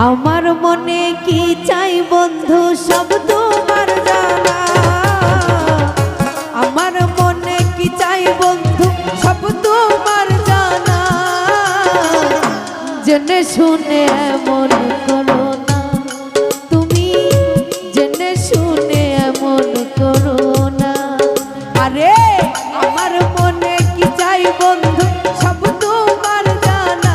আমার মনে কি চাই বন্ধু সব তোমার জানা, আমার মনে কি চাই বন্ধু সব তোমার জানা, জেনে শুনে এমন করো না, তুমি জেনে শুনে এমন করো না। আরে আমার মনে কি চাই বন্ধু সব তোমার জানা,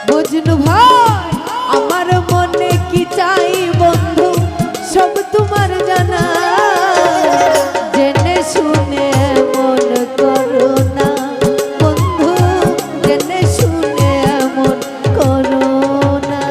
মজনু ভাই আমার মনে কি চাই বন্ধু সব তোমার জানা, জেনে শুনে এমন করো না বন্ধু, জেনে শুনে এমন করো না।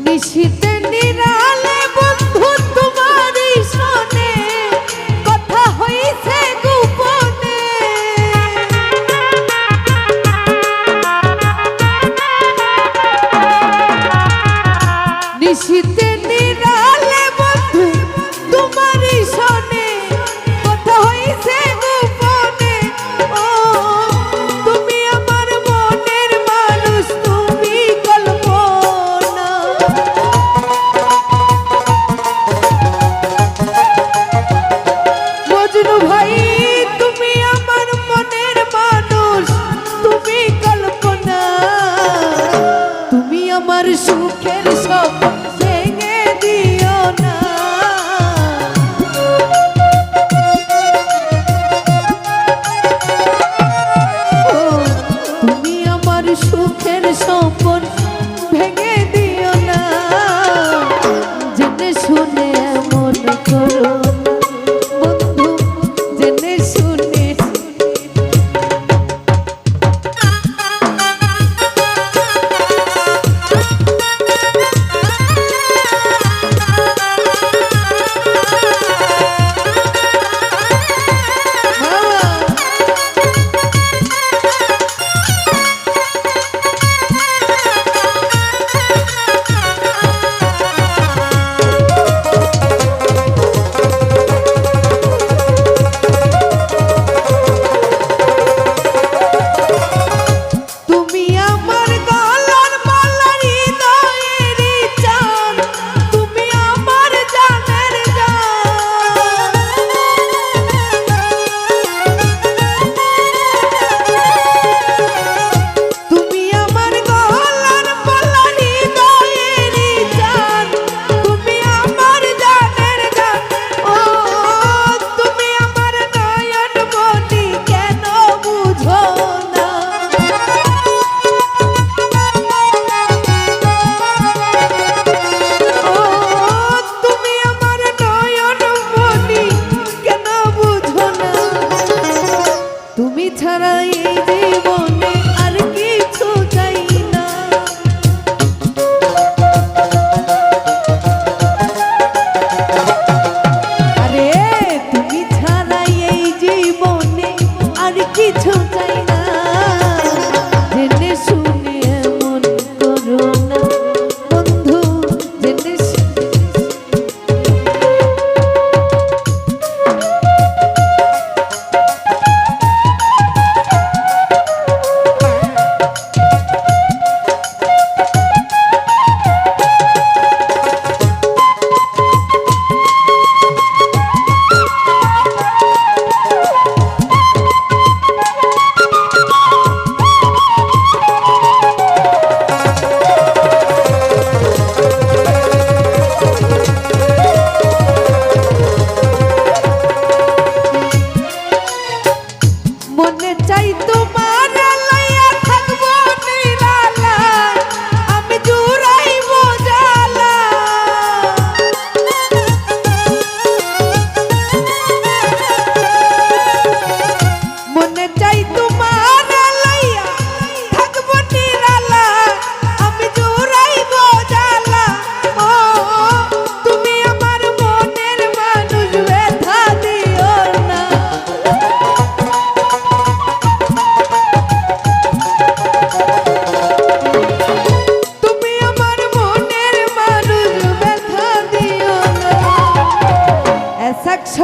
নিশীথে নিরালে বন্ধু তোমারই শোনে কথা হইছে গোপনে, নিশীথে নিরালে বন্ধু তোমারই শোনে কথা হইছে গোপনে। ও তুমি আমার মনের মানুষ, তুমি কল্পনা, মজনু ভাই তুমি আমার মনের মানুষ, তুমি কল্পনা, তুমি আমার সুখের সব ভেঙে দিও না। ও তুমি আমার সুখের সম্পদ ভেঙে দিও না, জেনে শুনে এমন করো বন্ধু, জেনে শুনে।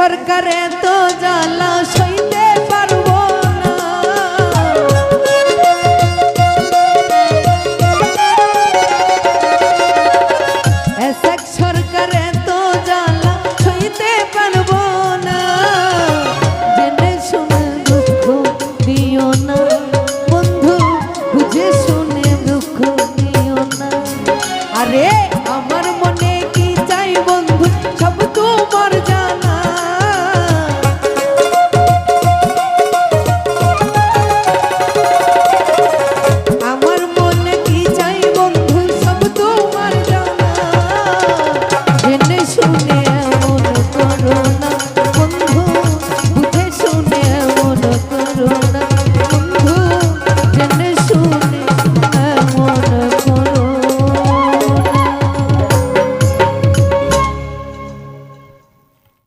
সরকারে তো জ্বালা